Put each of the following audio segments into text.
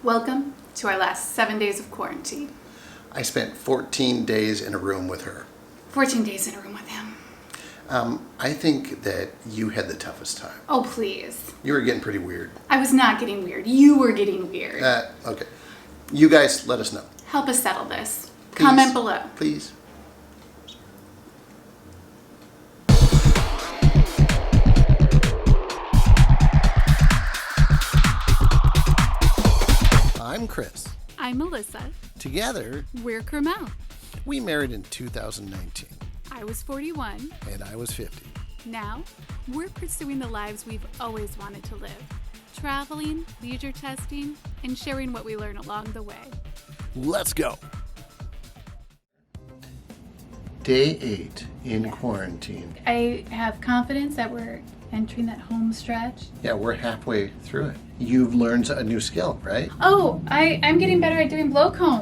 Welcome to our last 7 days of quarantine. I spent 14 days in a room with her. 14 days in a room with him. I think that you had the toughest time. Oh, please. You were getting pretty weird. I was not getting weird. You were getting weird. Okay. You guys, let us know. Help us settle this. Please. Comment below. Please. I'm Chris. I'm Melissa. Together, We're Carmel. we married in 2019, I was 41. and I was 50. Now, we're pursuing the lives we've always wanted to live. Traveling, leisure testing, and sharing what we learn along the way. Let's go. Day 8 in quarantine. I have confidence that we're entering that home stretch. Yeah, we're halfway through it. You've learned a new skill, right? Oh, I'm getting better at doing blow comb.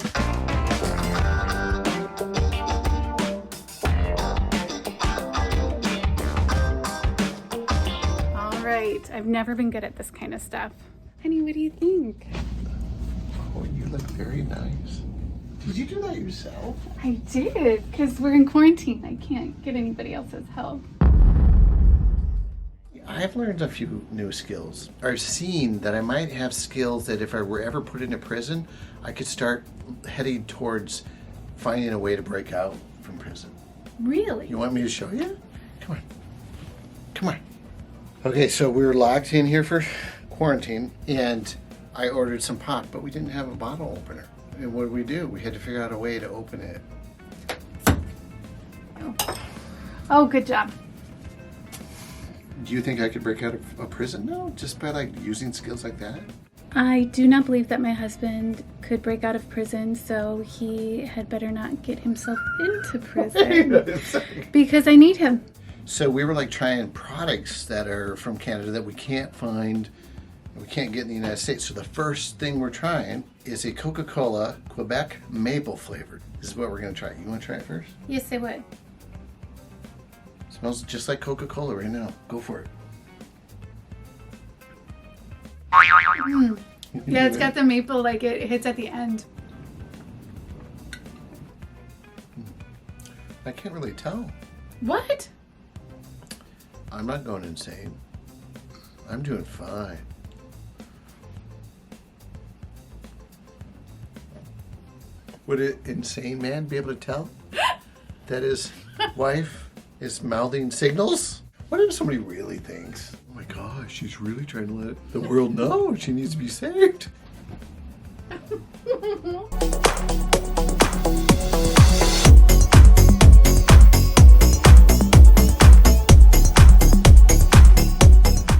All right, I've never been good at this kind of stuff. Honey, what do you think? Oh, you look very nice. Did you do that yourself? I did, because we're in quarantine. I can't get anybody else's help. I've learned a few new skills. I've seen that I might have skills that if I were ever put into prison, I could start heading towards finding a way to break out from prison. Really? You want me to show you? Come on. Come on. Okay, so we were locked in here for quarantine, and I ordered some pop, but we didn't have a bottle opener. And what did? We had to figure out a way to open it. Oh, good job. Do you think I could break out of a prison? No, just by like using skills like that? I do not believe that my husband could break out of prison, so he had better not get himself into prison. Because I need him. So we were like trying products that are from Canada that we can't find, we can't get in the United States. So the first thing we're trying is a Coca-Cola Quebec maple flavored. This is what we're gonna try. You wanna try it first? Yes, I would. Smells just like Coca-Cola right now. Go for it. Yeah, it's got the maple, like it hits at the end. I can't really tell. What? I'm not going insane. I'm doing fine. Would an insane man be able to tell that his wife is mouthing signals? What if somebody really thinks, oh my gosh, she's really trying to let the world know she needs to be saved?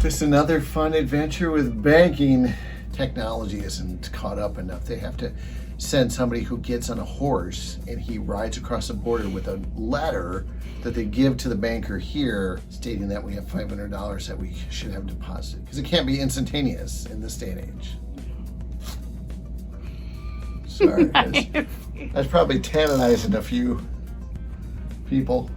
Just another fun adventure with banking. Technology isn't caught up enough. They have to send somebody who gets on a horse and he rides across the border with a letter that they give to the banker here stating that we have $500 that we should have deposited. Because it can't be instantaneous in this day and age. Sorry. That's probably tantalizing a few people.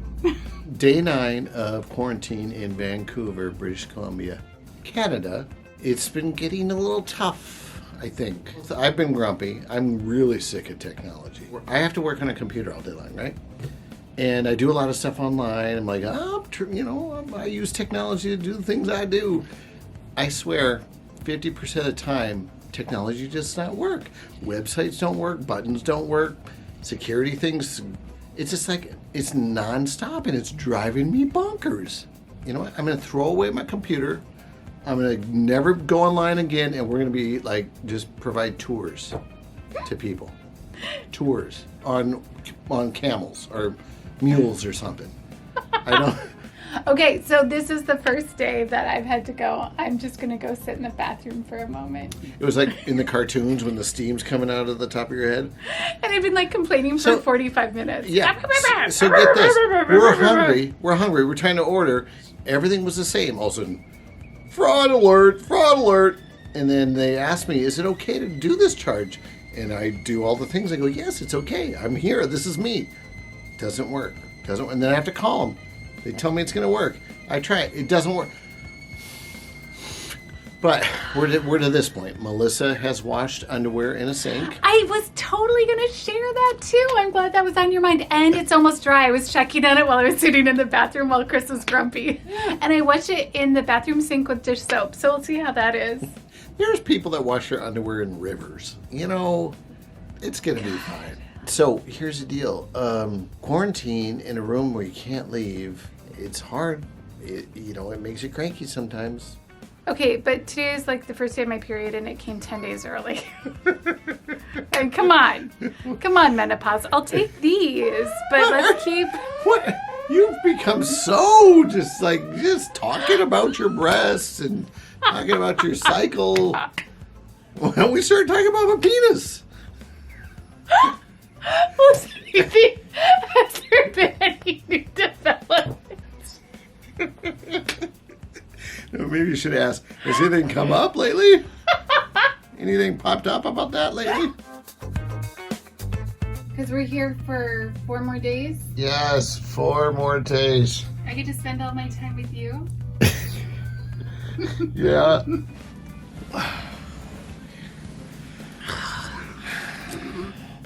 Day 9 of quarantine in Vancouver, British Columbia, Canada. It's been getting a little tough, I think. I've been grumpy. I'm really sick of technology. I have to work on a computer all day long, right? And I do a lot of stuff online. I'm like, I use technology to do the things I do. I swear, 50% of the time, technology does not work. Websites don't work, buttons don't work, security things. It's just like, it's nonstop and it's driving me bonkers. You know what? I'm gonna throw away my computer. I'm gonna never go online again, and we're gonna be like, just provide tours to people. Tours on camels or mules or something. I don't. Okay, so this is the first day that I've had to go. I'm just gonna go sit in the bathroom for a moment. It was like in the cartoons when the steam's coming out of the top of your head. And I've been like complaining for 45 minutes. Yeah. So get this. We're hungry. We're trying to order. Everything was the same. All of a sudden, fraud alert, fraud alert. And then they asked me, is it okay to do this charge? And I do all the things. I go, yes, it's okay. I'm here. This is me. Doesn't work. And then I have to call them. They tell me it's going to work. I try it. It doesn't work. But we're to this point. Melissa has washed underwear in a sink. I was totally going to share that too. I'm glad that was on your mind. And it's almost dry. I was checking on it while I was sitting in the bathroom while Chris was grumpy. And I washed it in the bathroom sink with dish soap. So we'll see how that is. There's people that wash their underwear in rivers. You know, it's going to be fine. So here's the deal. Quarantine in a room where you can't leave, it's hard. It makes you cranky sometimes. Okay, but today is like the first day of my period and it came 10 days early. And come on, menopause. I'll take these, but let's keep... What? You've become so just talking about your breasts and talking about your cycle. Why don't we start talking about my penis? Well, maybe has there been any new developments? Maybe you should ask, has anything come up lately? Anything popped up about that lately? Because we're here for 4 more days. Yes, 4 more days. I get to spend all my time with you. Yeah.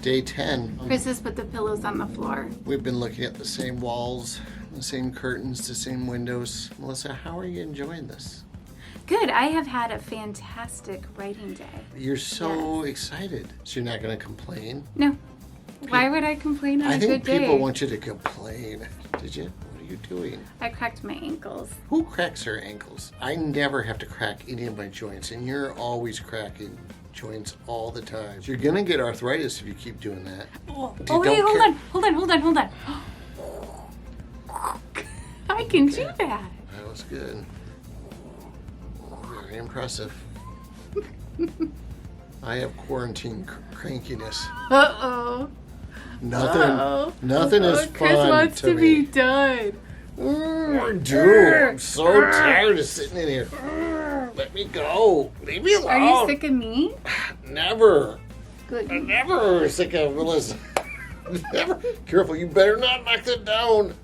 Day 10. Chris has put the pillows on the floor. We've been looking at the same walls, the same curtains, the same windows. Melissa, how are you enjoying this? Good. I have had a fantastic writing day. You're so excited. So you're not going to complain? No. Why would I complain on a good day? I think people want you to complain. Did you? What are you doing? I cracked my ankles. Who cracks their ankles? I never have to crack any of my joints, and you're always cracking joints all the time. You're gonna get arthritis if you keep doing that. Oh, wait, hold on. I can do that. That was good. Very impressive. I have quarantine crankiness. Uh-oh. Nothing is Chris fun wants to me. be done. Dude, I'm so tired of sitting in here. Let me go. Leave me alone. Are you sick of me? Never. Good. I'm never sick of Melissa. Never. Careful, you better not knock that down.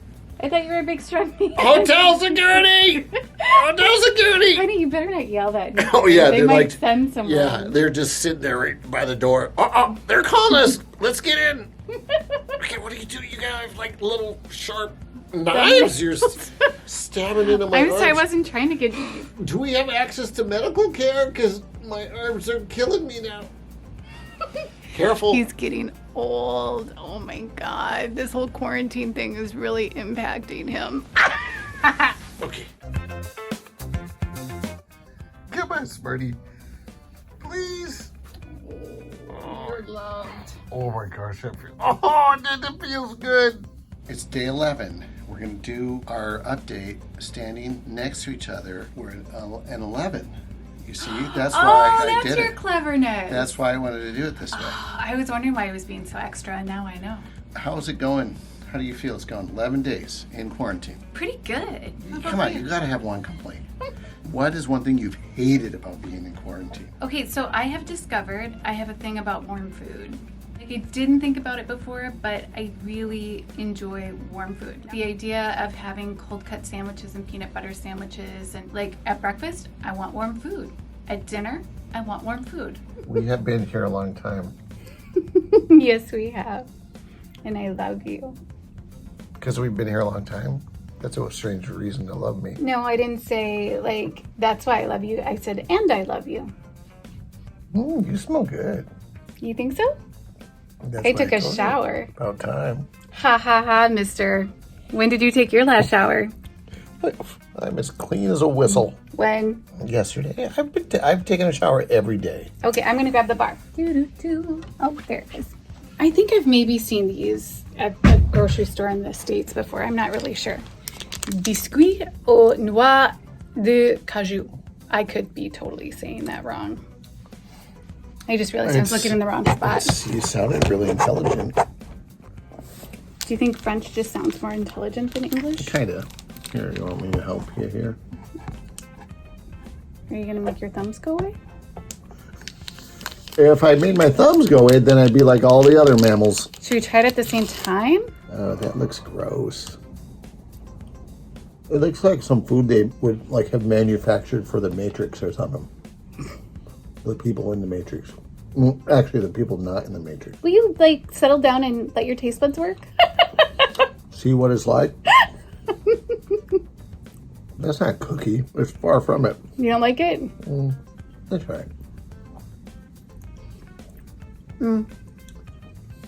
I thought you were a big strong man. Hotel security! Hotel security! Honey, you better not yell that. Oh, yeah. They might send someone. Yeah, they're just sitting there right by the door. They're calling us. Let's get in. Okay, what do you do? You guys have like little sharp knives. You're stabbing into my I'm arms. sorry, I wasn't trying to get... Do we have access to medical care? Because my arms are killing me now. Careful. He's getting old. Oh my God. This whole quarantine thing is really impacting him. Okay. Come on, Smarty. Please. You're loved. Oh my gosh, that feels good. It's day 11. We're going to do our update standing next to each other. We're at 11. You see, that's why I did it. That's your cleverness. That's why I wanted to do it this way. I was wondering why he was being so extra, and now I know. How's it going? How do you feel? It's gone 11 days in quarantine. Pretty good. Come on, you got to have one complaint. What is one thing you've hated about being in quarantine? Okay, so I have discovered I have a thing about warm food. Like, I didn't think about it before, but I really enjoy warm food. The idea of having cold cut sandwiches and peanut butter sandwiches, and like at breakfast, I want warm food. At dinner, I want warm food. We have been here a long time. Yes, we have. And I love you. Because we've been here a long time? That's a strange reason to love me. No, I didn't say, like, that's why I love you. I said, and I love you. You smell good. You think so? That's I why took a told you. shower. About time. Ha ha ha, mister. When did you take your last shower? I'm as clean as a whistle. When? Yesterday. I've taken a shower every day. Okay, I'm gonna grab the bar. Oh, there it is. I think I've maybe seen these at a grocery store in the States before. I'm not really sure. Biscuit aux noix de cajou. I could be totally saying that wrong. I just realized I was looking in the wrong spot. You sounded really intelligent. Do you think French just sounds more intelligent than English? Kind of. Here, you want me to help you here? Are you going to make your thumbs go away? If I made my thumbs go away, then I'd be like all the other mammals. Should we try it at the same time? Oh, that looks gross. It looks like some food they would like have manufactured for the Matrix or something. The people in the Matrix. Well, actually, the people not in the Matrix. Will you, like, settle down and let your taste buds work? See what it's like? That's not cookie. It's far from it. You don't like it? That's right.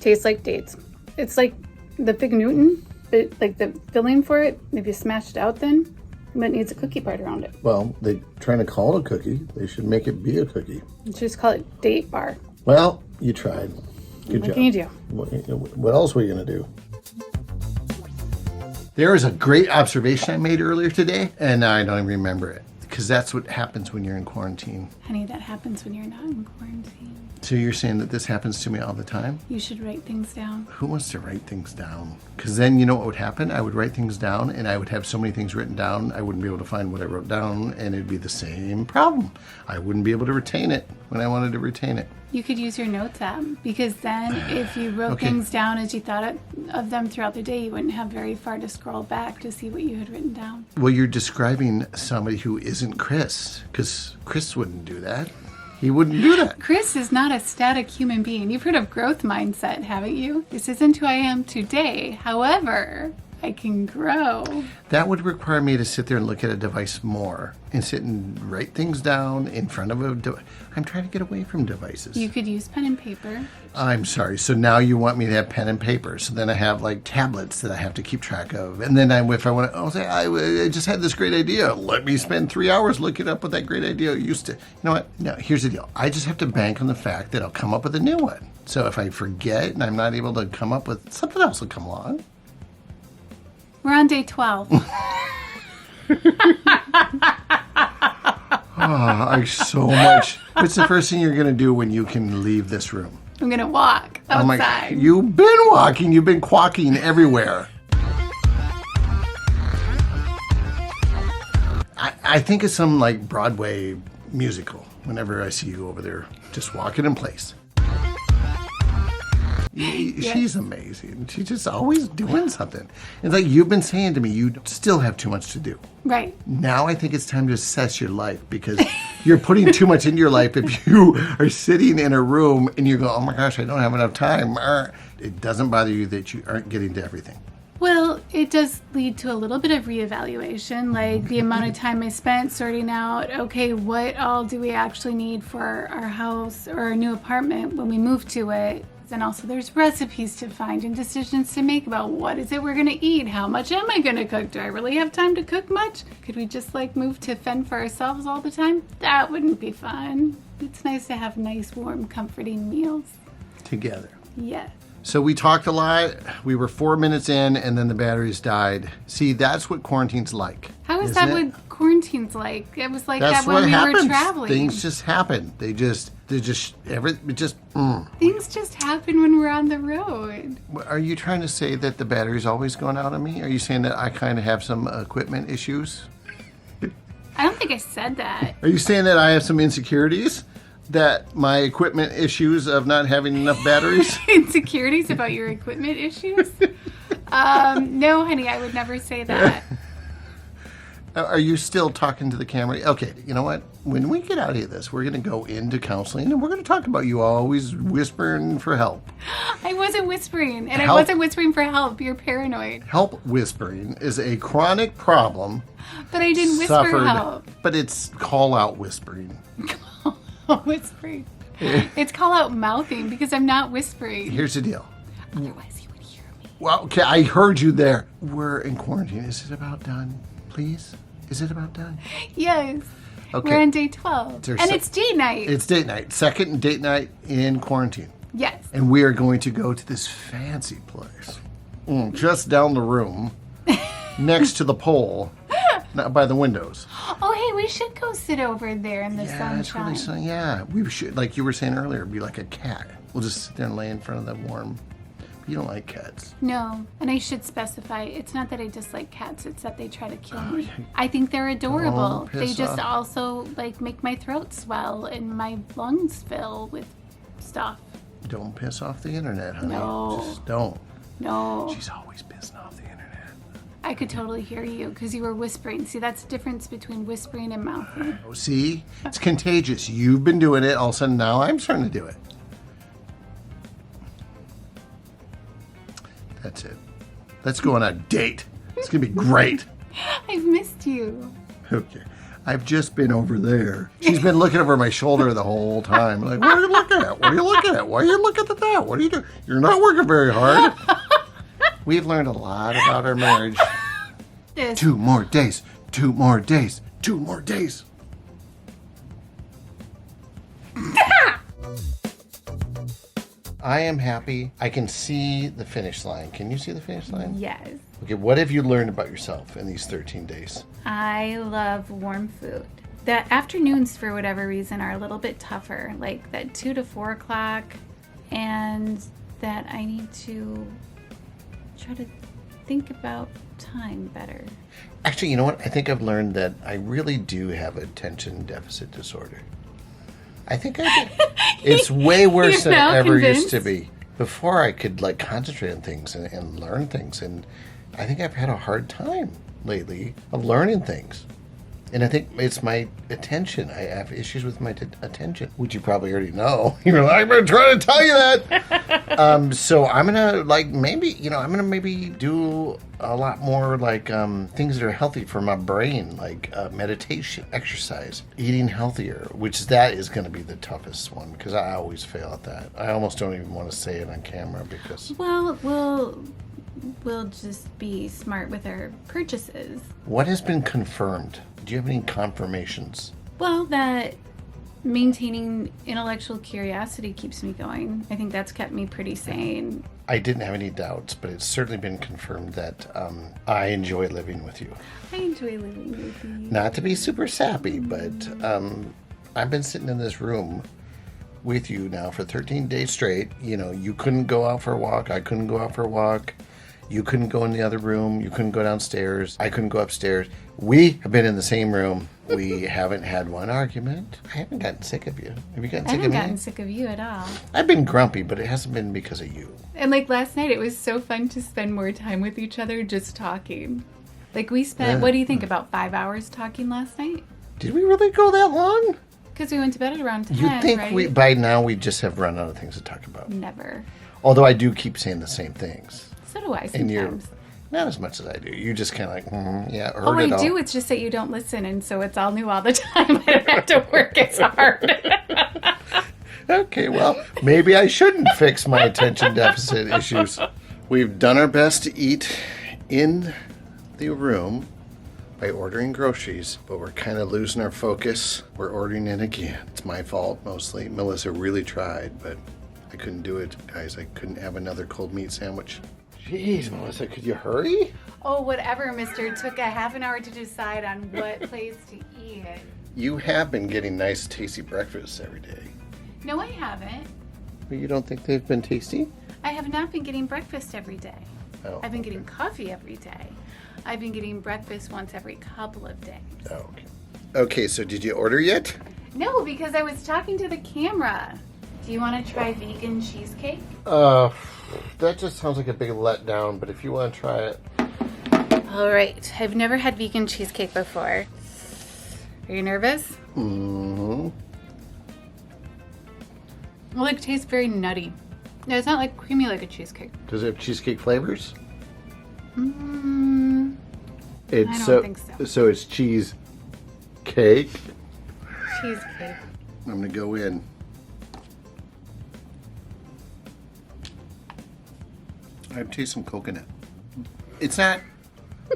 Tastes like dates. It's like the Fig Newton, but like the filling for it, if you smash it out then, but it needs a cookie part around it. Well, they're trying to call it a cookie. They should make it be a cookie. You should just call it date bar. Well, you tried. Good job. What can you do? What else were you going to do? There was a great observation I made earlier today, and I don't even remember it, because that's what happens when you're in quarantine. Honey, that happens when you're not in quarantine. So you're saying that this happens to me all the time? You should write things down. Who wants to write things down? Because then you know what would happen? I would write things down, and I would have so many things written down, I wouldn't be able to find what I wrote down, and it'd be the same problem. I wouldn't be able to retain it when I wanted to retain it. You could use your notes app, because then if you wrote things down as you thought of them throughout the day, you wouldn't have very far to scroll back to see what you had written down. Well, you're describing somebody who isn't Chris, because Chris wouldn't do that. He wouldn't do that. Chris is not a static human being. You've heard of growth mindset, haven't you? This isn't who I am today. However, I can grow. That would require me to sit there and look at a device more and sit and write things down in front of a device. I'm trying to get away from devices. You could use pen and paper. I'm sorry. So now you want me to have pen and paper. So then I have like tablets that I have to keep track of. And then if I want to, I'll say, I just had this great idea. Let me spend 3 hours looking up what that great idea used to. You know what? No, here's the deal. I just have to bank on the fact that I'll come up with a new one. So if I forget and I'm not able to come up with, something else will come along. We're on day 12. I so much. What's the first thing you're going to do when you can leave this room? I'm going to walk outside. Oh my, you've been walking. You've been quacking everywhere. I think it's some like Broadway musical whenever I see you over there just walking in place. She's amazing. She's just always doing something. It's like you've been saying to me, you still have too much to do. Right. Now I think it's time to assess your life, because you're putting too much into your life if you are sitting in a room and you go, oh my gosh, I don't have enough time. It doesn't bother you that you aren't getting to everything. Well, it does lead to a little bit of reevaluation, like the amount of time I spent sorting out, okay, what all do we actually need for our house or our new apartment when we move to it? And also there's recipes to find and decisions to make about what is it we're going to eat? How much am I going to cook? Do I really have time to cook much? Could we just like move to fend for ourselves all the time? That wouldn't be fun. It's nice to have nice, warm, comforting meals. Together. Yes. So we talked a lot. We were 4 minutes in and then the batteries died. See, that's what quarantine's like. How is that what quarantine's like? It was like that's that when we happens. were traveling. Things just happen. Things just happen when we're on the road. Are you trying to say that the battery's always going out on me? Are you saying that I kind of have some equipment issues? I don't think I said that. Are you saying that I have some insecurities? That my equipment issues of not having enough batteries? Insecurities about your equipment issues? No, honey, I would never say that. Are you still talking to the camera? Okay, you know what? When we get out of this, we're going to go into counseling and we're going to talk about you always whispering for help. I wasn't whispering, and I wasn't whispering for help. You're paranoid. Help whispering is a chronic problem. But I didn't whisper help. But it's call-out whispering. Whispering. It's call-out mouthing because I'm not whispering. Here's the deal. Otherwise, you would hear me. Well, okay, I heard you there. We're in quarantine. Is it about done? Please? Is it about done? Yes. Okay. We're on day 12. And it's date night. It's date night. Second date night in quarantine. Yes. And we are going to go to this fancy place. Just down the room. Next to the pole. Not by the windows. Oh, hey, we should go sit over there in the sunshine. That's really yeah, we should, like you were saying earlier, be like a cat. We'll just sit there and lay in front of the warm. You don't like cats. No, and I should specify, it's not that I dislike cats, it's that they try to kill me. I think they're adorable. They just also like make my throat swell and my lungs fill with stuff. Don't piss off the internet, honey. No. Just don't. No. She's always pissing off the internet. I could totally hear you because you were whispering. See, that's the difference between whispering and mouthing. Oh, see? It's contagious. You've been doing it. All of a sudden, now I'm starting to do it. That's it. Let's go on a date. It's going to be great. I've missed you. Okay. I've just been over there. She's been looking over my shoulder the whole time. Like, what are you looking at? What are you looking at? Why are you looking at that? What are you doing? You're not working very hard. We've learned a lot about our marriage. Yes. 2 more days. 2 more days. 2 more days. I am happy. I can see the finish line. Can you see the finish line? Yes. Okay, what have you learned about yourself in these 13 days? I love warm food. The afternoons, for whatever reason, are a little bit tougher, like that 2 to 4 o'clock, and that I need to try to think about time better. Actually, you know what? I think I've learned that I really do have attention deficit disorder. I think I do. It's way worse than it ever used to be. Before I could like concentrate on things and learn things, and I think I've had a hard time lately of learning things. And I think it's my attention. I have issues with my attention, which you probably already know. You're like, I've been trying to tell you that. So I'm gonna I'm gonna maybe do a lot more like things that are healthy for my brain, like meditation, exercise, eating healthier. Which that is going to be the toughest one because I always fail at that. I almost don't even want to say it on camera because. Well, we'll just be smart with our purchases. What has been confirmed? Do you have any confirmations? Well, that maintaining intellectual curiosity keeps me going. I think that's kept me pretty sane. I didn't have any doubts, but it's certainly been confirmed that I enjoy living with you. I enjoy living with you. Not to be super sappy, but I've been sitting in this room with you now for 13 days straight. You know, you couldn't go out for a walk. I couldn't go out for a walk. You couldn't go in the other room. You couldn't go downstairs. I couldn't go upstairs. We have been in the same room. We haven't had one argument. I haven't gotten sick of you. Have you gotten sick of me? I haven't gotten sick of you at all. I've been grumpy, but it hasn't been because of you. And like last night, it was so fun to spend more time with each other just talking. Like we spent, what do you think, about 5 hours talking last night? Did we really go that long? Because we went to bed at around 10, You'd think right? by now we just have run out of things to talk about. Never. Although I do keep saying the same things. So do I sometimes. And you're not as much as I do. You just kind of like, yeah, heard Oh, it I all. do. It's just that you don't listen, and so it's all new all the time. I don't have to work as hard. Okay, well, maybe I shouldn't fix my attention deficit issues. We've done our best to eat in the room by ordering groceries, but we're kind of losing our focus. We're ordering in again. It's my fault mostly. Melissa really tried, but I couldn't do it, guys. I couldn't have another cold meat sandwich. Jeez, Melissa, could you hurry? Oh, whatever, mister. It took a half an hour to decide on what place to eat. You have been getting nice, tasty breakfasts every day. No, I haven't. But you don't think they've been tasty? I have not been getting breakfast every day. Oh, I've been getting coffee every day. I've been getting breakfast once every couple of days. Oh, okay. Okay, so did you order yet? No, because I was talking to the camera. Do you want to try vegan cheesecake? That just sounds like a big letdown, but if you want to try it. All right. I've never had vegan cheesecake before. Are you nervous? Mm-hmm. Well, it tastes very nutty. No, it's not like creamy like a cheesecake. Does it have cheesecake flavors? I don't think so. So it's cheese cake. Cheesecake. I'm gonna go in. I taste some coconut. It's not,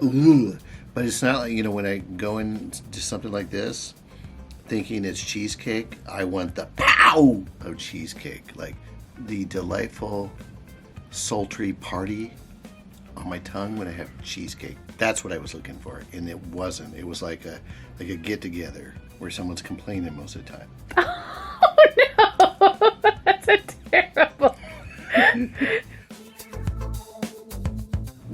ooh, but it's not like, you know, when I go into something like this, thinking it's cheesecake, I want the pow of cheesecake. Like the delightful, sultry party on my tongue when I have cheesecake. That's what I was looking for, and it wasn't. It was like a get-together where someone's complaining most of the time. Oh, no. That's a terrible...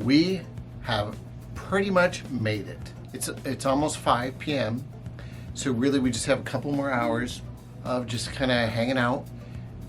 We have pretty much made it. It's almost 5 p.m. So really we just have a couple more hours of just kind of hanging out,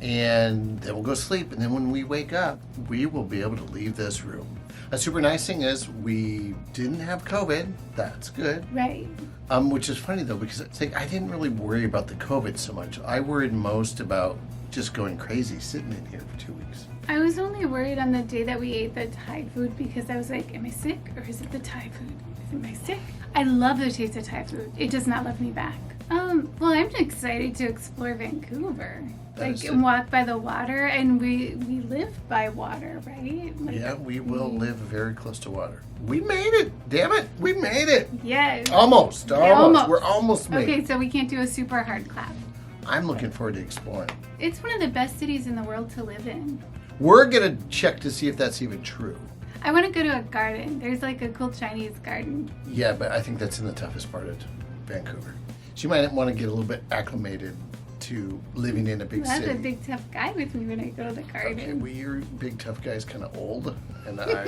and then we'll go sleep. And then when we wake up, we will be able to leave this room. A super nice thing is we didn't have COVID. That's good. Right. Which is funny though, because it's like I didn't really worry about the COVID so much. I worried most about just going crazy sitting in here for 2 weeks. I was only worried on the day that we ate the Thai food because I was like, am I sick or is it the Thai food? Am I sick? I love the taste of Thai food. It does not love me back. Well, I'm excited to explore Vancouver. And walk by the water, and we live by water, right? Yeah, we will live very close to water. We made it! Damn it! We made it! Yes. Almost. We're almost made it. Okay, so we can't do a super hard clap. I'm looking forward to exploring. It's one of the best cities in the world to live in. We're gonna check to see if that's even true. I want to go to a garden. There's like a cool Chinese garden. Yeah, but I think that's in the toughest part of Vancouver. So you might want to get a little bit acclimated to living in a big city. I have a big tough guy with me when I go to the garden. Okay, well, your big tough guy's kind of old, and I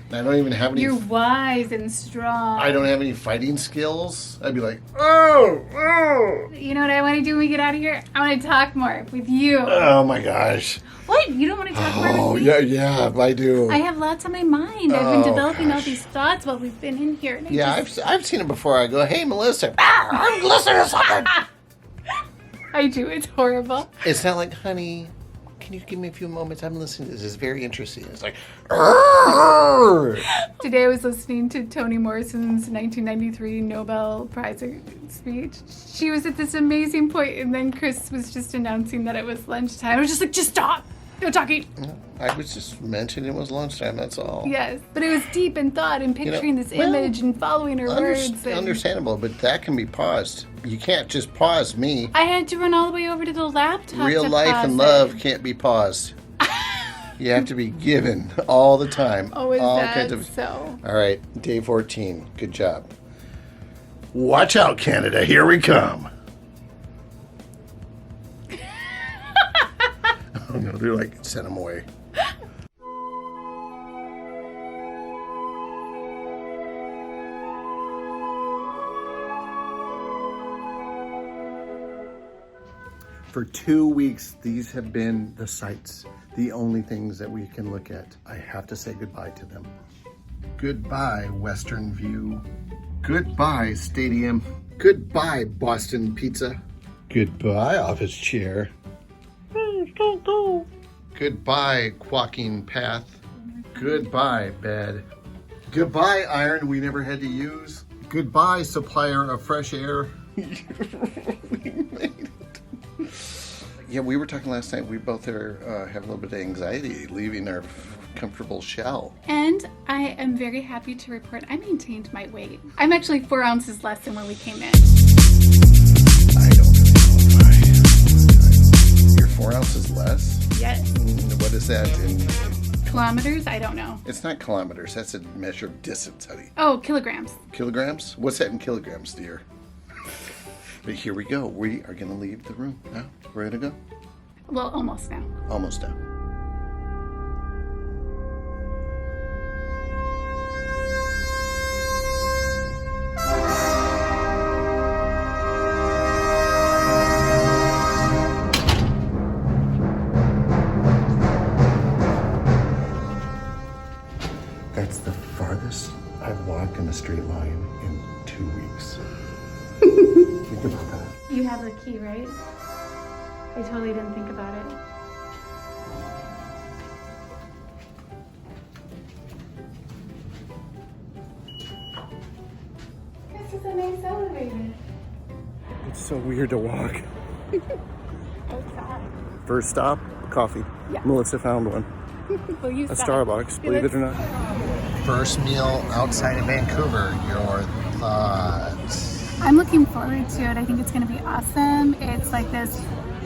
don't even have any. You're wise and strong. I don't have any fighting skills. I'd be like, oh. You know what I want to do when we get out of here? I want to talk more with you. Oh my gosh. What? You don't want to talk more with me? Oh yeah, I do. I have lots on my mind. I've been developing all these thoughts while we've been in here. And I've seen it before. I go, hey Melissa, I'm listening to something. I do. It's horrible. It's not like, honey, can you give me a few moments? I'm listening to this. It's very interesting. It's like, Arr! Today I was listening to Toni Morrison's 1993 Nobel Prize speech. She was at this amazing point, and then Chris was just announcing that it was lunchtime. I was just like, just stop. No talking. I was just mentioning it was lunchtime, that's all. Yes, but it was deep in thought and picturing this image and following her words. Understandable, but that can be paused. You can't just pause me. I had to run all the way over to the laptop. Real life and love can't be paused. You have to be given all the time. Oh, is that so? All right, day 14. Good job. Watch out, Canada. Here we come. Oh, no, they're like, send them away. For 2 weeks, these have been the sights, the only things that we can look at. I have to say goodbye to them. Goodbye, Western View. Goodbye, Stadium. Goodbye, Boston Pizza. Goodbye, office chair. Goodbye, quacking path. Goodbye, bed. Goodbye, iron we never had to use. Goodbye, supplier of fresh air. We made it. Yeah, we were talking last night. We both are have a little bit of anxiety leaving our comfortable shell. And I am very happy to report I maintained my weight. I'm actually 4 ounces less than when we came in. I don't really know why. You're 4 ounces less? Yes. What is that in kilometers? I don't know. It's not kilometers. That's a measure of distance, honey. Oh, kilograms. Kilograms? What's that in kilograms, dear? But here we go. We are going to leave the room now. We're going to go? Well, almost now. Almost now. That's the farthest I've walked in a straight line in 2 weeks. Think about that. You have the key, right? I totally didn't think about it. This is a nice elevator. It's so weird to walk. What's that? First stop, coffee. Yeah. Melissa found one. Well, you A stop. Starbucks, believe it or not. First meal outside of Vancouver. Your thoughts? I'm looking forward to it. I think it's going to be awesome. It's like this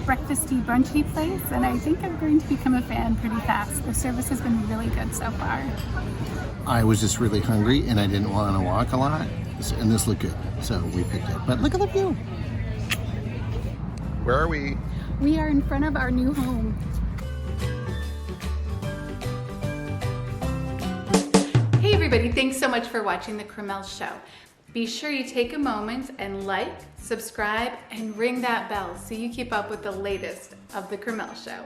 breakfasty, brunchy place, and I think I'm going to become a fan pretty fast. The service has been really good so far. I was just really hungry, and I didn't want to walk a lot, and this looked good, so we picked it. But look at the view. Where are we? We are in front of our new home. Hey everybody, thanks so much for watching The Chris+Mel Show. Be sure you take a moment and like, subscribe, and ring that bell so you keep up with the latest of The Chris+Mel Show.